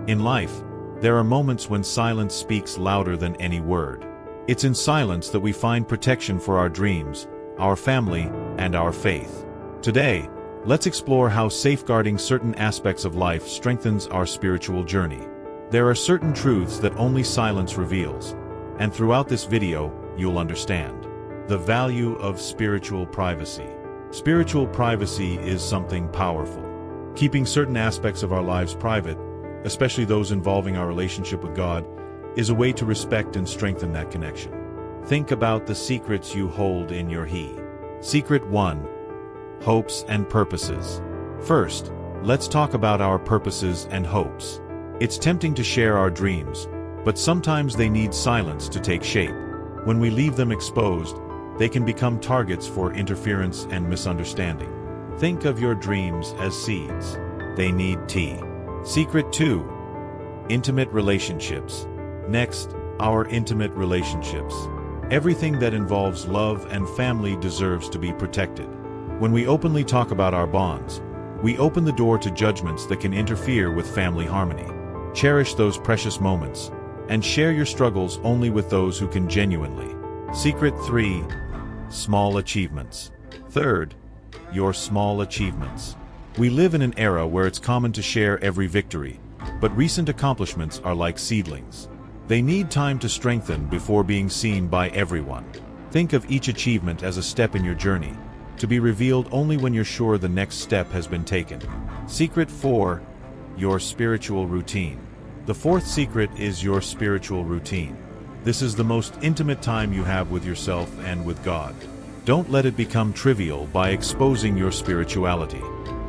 In life, there are moments when silence speaks louder than any word. It's in silence that we find protection for our dreams, our family, and our faith. Today, let's explore how safeguarding certain aspects of life strengthens our spiritual journey. There are certain truths that only silence reveals, and throughout this video, you'll understand. The value of spiritual privacy. Spiritual privacy is something powerful. Keeping certain aspects of our lives private, especially those involving our relationship with God, is a way to respect and strengthen that connection. Think about the secrets you hold in your He. Secret 1. Hopes and purposes. First, let's talk about our purposes and hopes. It's tempting to share our dreams, but sometimes they need silence to take shape. When we leave them exposed, they can become targets for interference and misunderstanding. Think of your dreams as seeds. They need tea. Secret 2. Intimate relationships. Next, our intimate relationships. Everything that involves love and family deserves to be protected. When we openly talk about our bonds, we open the door to judgments that can interfere with family harmony. Cherish those precious moments, and share your struggles only with those who can genuinely. Secret 3. Small achievements. Third, your small achievements. We live in an era where it's common to share every victory, but recent accomplishments are like seedlings. They need time to strengthen before being seen by everyone. Think of each achievement as a step in your journey, to be revealed only when you're sure the next step has been taken. Secret 4. Your spiritual routine. The fourth secret is your spiritual routine. This is the most intimate time you have with yourself and with God. Don't let it become trivial by exposing your spirituality.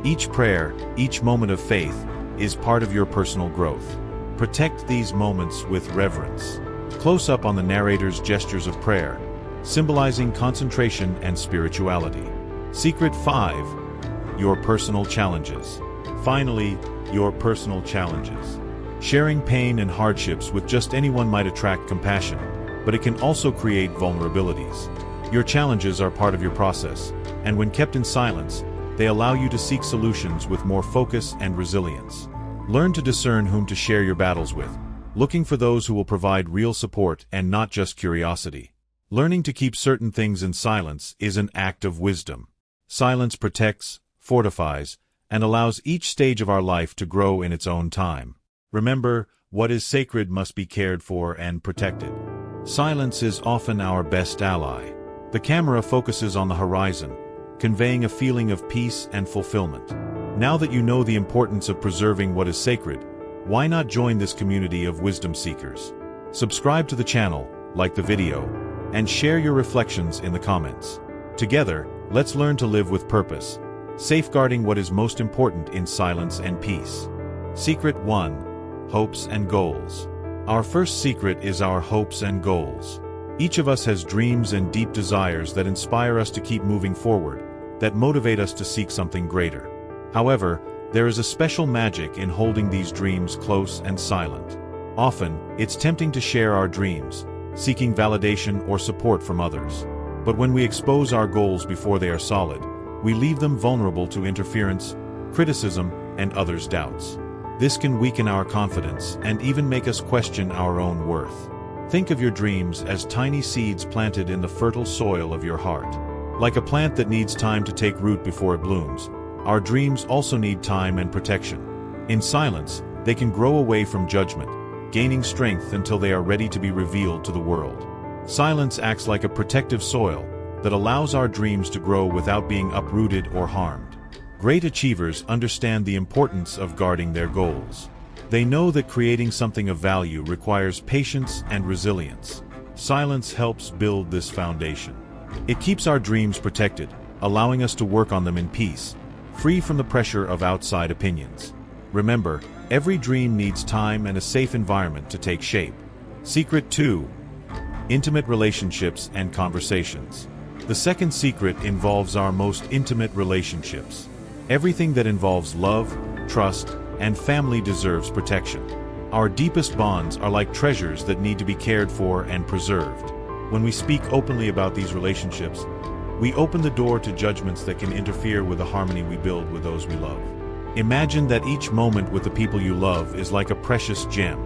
Each prayer, each moment of faith, is part of your personal growth. Protect these moments with reverence. Close up on the narrator's gestures of prayer, symbolizing concentration and spirituality. Secret 5. Your personal challenges. Finally, your personal challenges. Sharing pain and hardships with just anyone might attract compassion, but it can also create vulnerabilities. Your challenges are part of your process, and when kept in silence, they allow you to seek solutions with more focus and resilience. Learn to discern whom to share your battles with, looking for those who will provide real support and not just curiosity. Learning to keep certain things in silence is an act of wisdom. Silence protects, fortifies, and allows each stage of our life to grow in its own time. Remember, what is sacred must be cared for and protected. Silence is often our best ally. The camera focuses on the horizon, conveying a feeling of peace and fulfillment. Now that you know the importance of preserving what is sacred, why not join this community of wisdom seekers? Subscribe to the channel, like the video, and share your reflections in the comments. Together, let's learn to live with purpose, safeguarding what is most important in silence and peace. Secret 1. Hopes and goals. Our first secret is our hopes and goals. Each of us has dreams and deep desires that inspire us to keep moving forward, that motivate us to seek something greater. However, there is a special magic in holding these dreams close and silent. Often, it's tempting to share our dreams, seeking validation or support from others. But when we expose our goals before they are solid, we leave them vulnerable to interference, criticism, and others' doubts. This can weaken our confidence and even make us question our own worth. Think of your dreams as tiny seeds planted in the fertile soil of your heart. Like a plant that needs time to take root before it blooms, our dreams also need time and protection. In silence, they can grow away from judgment, gaining strength until they are ready to be revealed to the world. Silence acts like a protective soil that allows our dreams to grow without being uprooted or harmed. Great achievers understand the importance of guarding their goals. They know that creating something of value requires patience and resilience. Silence helps build this foundation. It keeps our dreams protected, allowing us to work on them in peace, free from the pressure of outside opinions. Remember, every dream needs time and a safe environment to take shape. Secret 2. Intimate relationships and conversations. The second secret involves our most intimate relationships. Everything that involves love, trust, and family deserves protection. Our deepest bonds are like treasures that need to be cared for and preserved. When we speak openly about these relationships, we open the door to judgments that can interfere with the harmony we build with those we love. Imagine that each moment with the people you love is like a precious gem.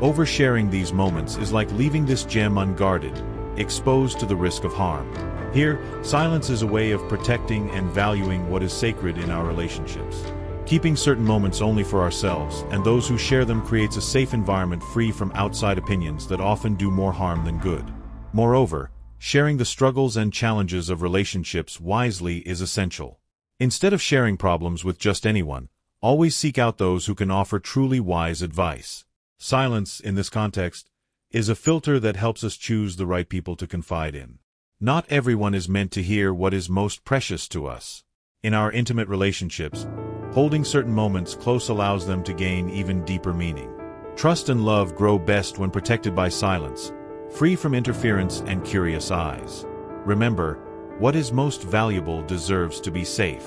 Oversharing these moments is like leaving this gem unguarded, exposed to the risk of harm. Here, silence is a way of protecting and valuing what is sacred in our relationships. Keeping certain moments only for ourselves and those who share them creates a safe environment free from outside opinions that often do more harm than good. Moreover, sharing the struggles and challenges of relationships wisely is essential. Instead of sharing problems with just anyone, always seek out those who can offer truly wise advice. Silence, in this context, is a filter that helps us choose the right people to confide in. Not everyone is meant to hear what is most precious to us. In our intimate relationships, holding certain moments close allows them to gain even deeper meaning. Trust and love grow best when protected by silence, free from interference and curious eyes. Remember, what is most valuable deserves to be safe.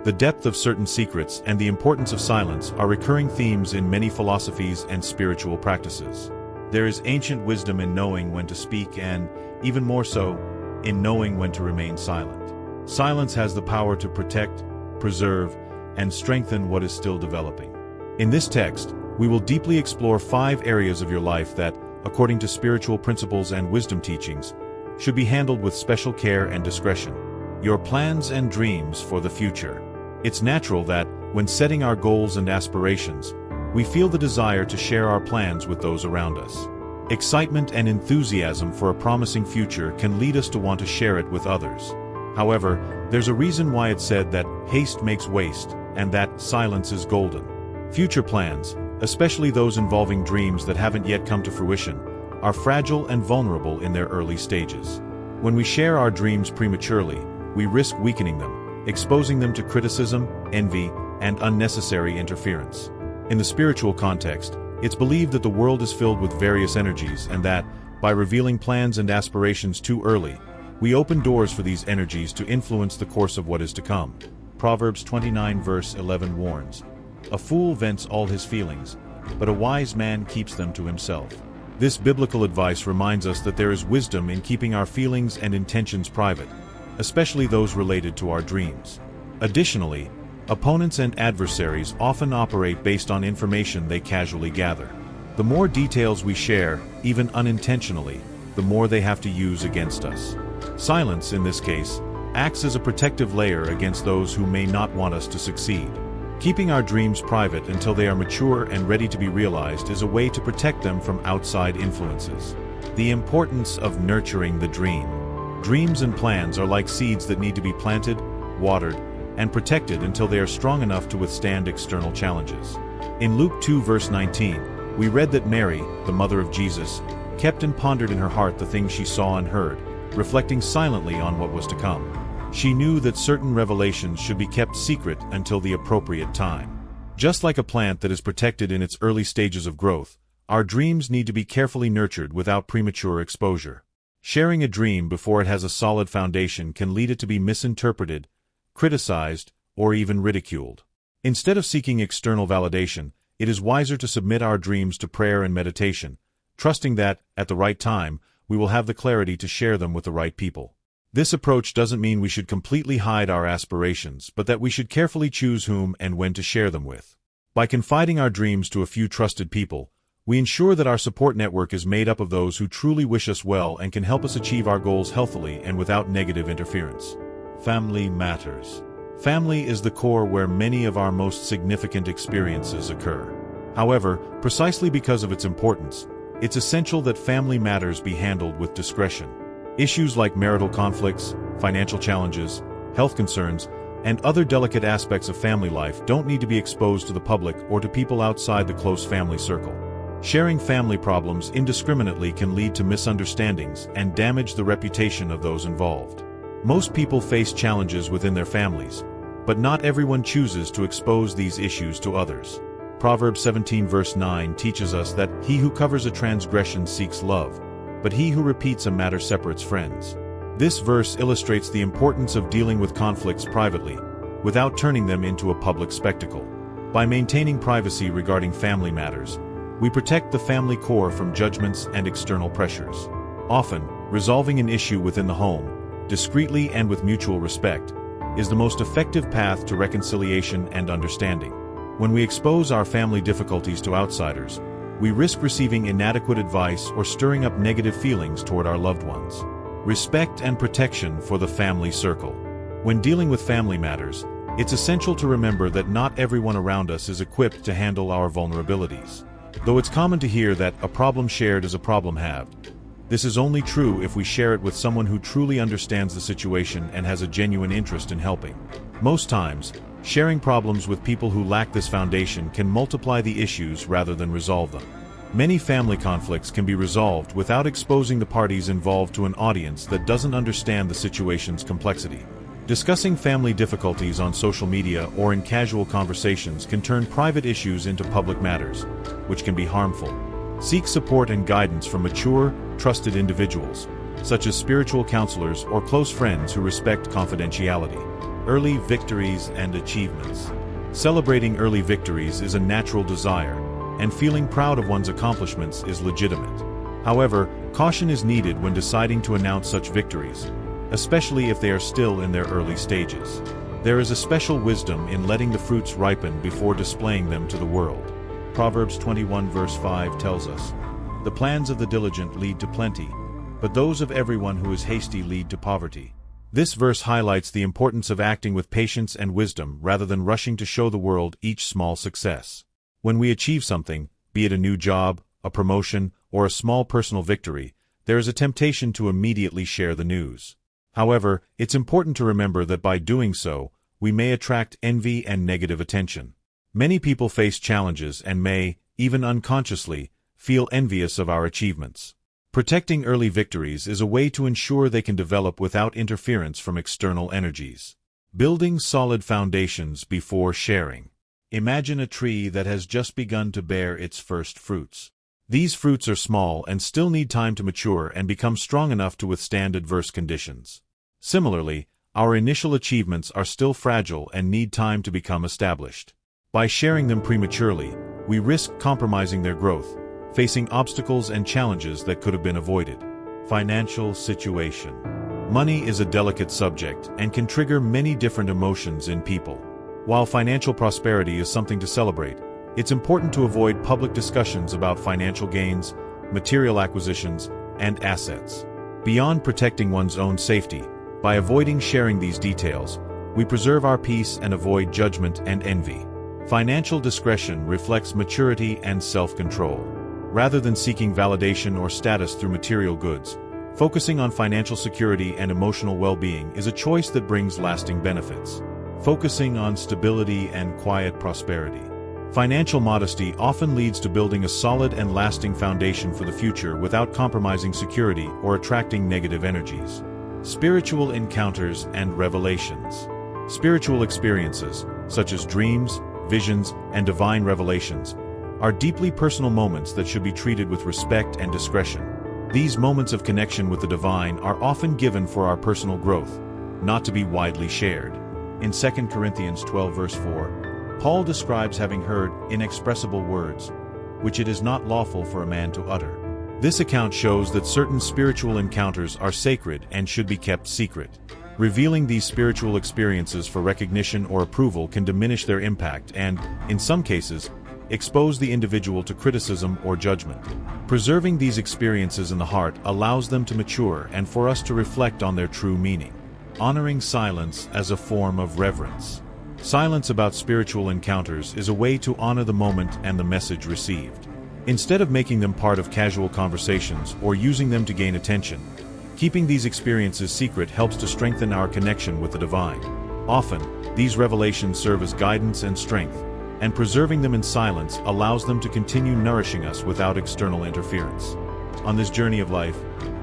The depth of certain secrets and the importance of silence are recurring themes in many philosophies and spiritual practices. There is ancient wisdom in knowing when to speak and, even more so, in knowing when to remain silent. Silence has the power to protect, preserve, and strengthen what is still developing. In this text, we will deeply explore 5 areas of your life that, according to spiritual principles and wisdom teachings, should be handled with special care and discretion. Your plans and dreams for the future. It's natural that, when setting our goals and aspirations, we feel the desire to share our plans with those around us. Excitement and enthusiasm for a promising future can lead us to want to share it with others. However, there's a reason why it's said that haste makes waste, and that silence is golden. Future plans, especially those involving dreams that haven't yet come to fruition, are fragile and vulnerable in their early stages. When we share our dreams prematurely, we risk weakening them, exposing them to criticism, envy, and unnecessary interference. In the spiritual context, it's believed that the world is filled with various energies and that, by revealing plans and aspirations too early, we open doors for these energies to influence the course of what is to come. Proverbs 29 verse 11 warns, "A fool vents all his feelings, but a wise man keeps them to himself." This biblical advice reminds us that there is wisdom in keeping our feelings and intentions private, especially those related to our dreams. Additionally, opponents and adversaries often operate based on information they casually gather. The more details we share, even unintentionally, the more they have to use against us. Silence, in this case, acts as a protective layer against those who may not want us to succeed. Keeping our dreams private until they are mature and ready to be realized is a way to protect them from outside influences. The importance of nurturing the dream. Dreams and plans are like seeds that need to be planted, watered, and protected until they are strong enough to withstand external challenges. In Luke 2 verse 19, we read that Mary, the mother of Jesus, kept and pondered in her heart the things she saw and heard, reflecting silently on what was to come. She knew that certain revelations should be kept secret until the appropriate time. Just like a plant that is protected in its early stages of growth, our dreams need to be carefully nurtured without premature exposure. Sharing a dream before it has a solid foundation can lead it to be misinterpreted, criticized, or even ridiculed. Instead of seeking external validation, it is wiser to submit our dreams to prayer and meditation, trusting that, at the right time, we will have the clarity to share them with the right people. This approach doesn't mean we should completely hide our aspirations, but that we should carefully choose whom and when to share them with. By confiding our dreams to a few trusted people, we ensure that our support network is made up of those who truly wish us well and can help us achieve our goals healthily and without negative interference. Family matters. Family is the core where many of our most significant experiences occur. However, precisely because of its importance, it's essential that family matters be handled with discretion. Issues like marital conflicts, financial challenges, health concerns, and other delicate aspects of family life don't need to be exposed to the public or to people outside the close family circle. Sharing family problems indiscriminately can lead to misunderstandings and damage the reputation of those involved. Most people face challenges within their families, but not everyone chooses to expose these issues to others. Proverbs 17 verse 9 teaches us that he who covers a transgression seeks love, but he who repeats a matter separates friends. This verse illustrates the importance of dealing with conflicts privately, without turning them into a public spectacle. By maintaining privacy regarding family matters, we protect the family core from judgments and external pressures. Often, resolving an issue within the home, discreetly and with mutual respect, is the most effective path to reconciliation and understanding. When we expose our family difficulties to outsiders, we risk receiving inadequate advice or stirring up negative feelings toward our loved ones. Respect and protection for the family circle. When dealing with family matters, it's essential to remember that not everyone around us is equipped to handle our vulnerabilities. Though it's common to hear that a problem shared is a problem halved, this is only true if we share it with someone who truly understands the situation and has a genuine interest in helping. Most times, sharing problems with people who lack this foundation can multiply the issues rather than resolve them. Many family conflicts can be resolved without exposing the parties involved to an audience that doesn't understand the situation's complexity. Discussing family difficulties on social media or in casual conversations can turn private issues into public matters, which can be harmful. Seek support and guidance from mature, trusted individuals, such as spiritual counselors or close friends who respect confidentiality. Early victories and achievements. Celebrating early victories is a natural desire, and feeling proud of one's accomplishments is legitimate. However, caution is needed when deciding to announce such victories, especially if they are still in their early stages. There is a special wisdom in letting the fruits ripen before displaying them to the world. Proverbs 21 verse 5 tells us, "The plans of the diligent lead to plenty, but those of everyone who is hasty lead to poverty." This verse highlights the importance of acting with patience and wisdom rather than rushing to show the world each small success. When we achieve something, be it a new job, a promotion, or a small personal victory, there is a temptation to immediately share the news. However, it's important to remember that by doing so, we may attract envy and negative attention. Many people face challenges and may, even unconsciously, feel envious of our achievements. Protecting early victories is a way to ensure they can develop without interference from external energies. Building solid foundations before sharing. Imagine a tree that has just begun to bear its first fruits. These fruits are small and still need time to mature and become strong enough to withstand adverse conditions. Similarly, our initial achievements are still fragile and need time to become established. By sharing them prematurely, we risk compromising their growth, facing obstacles and challenges that could have been avoided. Financial situation. Money is a delicate subject and can trigger many different emotions in people. While financial prosperity is something to celebrate, it's important to avoid public discussions about financial gains, material acquisitions, and assets. Beyond protecting one's own safety, by avoiding sharing these details, we preserve our peace and avoid judgment and envy. Financial discretion reflects maturity and self-control. Rather than seeking validation or status through material goods, focusing on financial security and emotional well-being is a choice that brings lasting benefits. Focusing on stability and quiet prosperity. Financial modesty often leads to building a solid and lasting foundation for the future without compromising security or attracting negative energies. Spiritual encounters and revelations. Spiritual experiences, such as dreams, visions, and divine revelations, are deeply personal moments that should be treated with respect and discretion. These moments of connection with the divine are often given for our personal growth, not to be widely shared. In 2 Corinthians 12 verse 4, Paul describes having heard inexpressible words, which it is not lawful for a man to utter. This account shows that certain spiritual encounters are sacred and should be kept secret. Revealing these spiritual experiences for recognition or approval can diminish their impact and, in some cases, expose the individual to criticism or judgment. Preserving these experiences in the heart allows them to mature and for us to reflect on their true meaning. Honoring silence as a form of reverence. Silence about spiritual encounters is a way to honor the moment and the message received. Instead of making them part of casual conversations or using them to gain attention, keeping these experiences secret helps to strengthen our connection with the divine. Often, these revelations serve as guidance and strength, and preserving them in silence allows them to continue nourishing us without external interference. On this journey of life,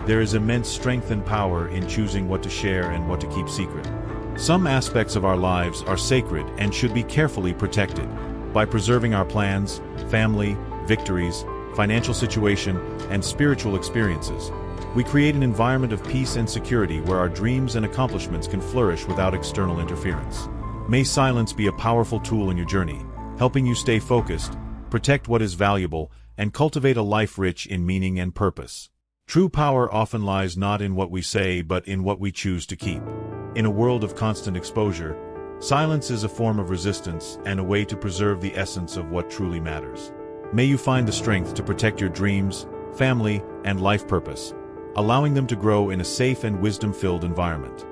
there is immense strength and power in choosing what to share and what to keep secret. Some aspects of our lives are sacred and should be carefully protected. By preserving our plans, family, victories, financial situation, and spiritual experiences, we create an environment of peace and security where our dreams and accomplishments can flourish without external interference. May silence be a powerful tool in your journey, helping you stay focused, protect what is valuable, and cultivate a life rich in meaning and purpose. True power often lies not in what we say but in what we choose to keep. In a world of constant exposure, Silence is a form of resistance and a way to preserve the essence of what truly matters. May you find the strength to protect your dreams, family, and life purpose, allowing them to grow in a safe and wisdom-filled environment.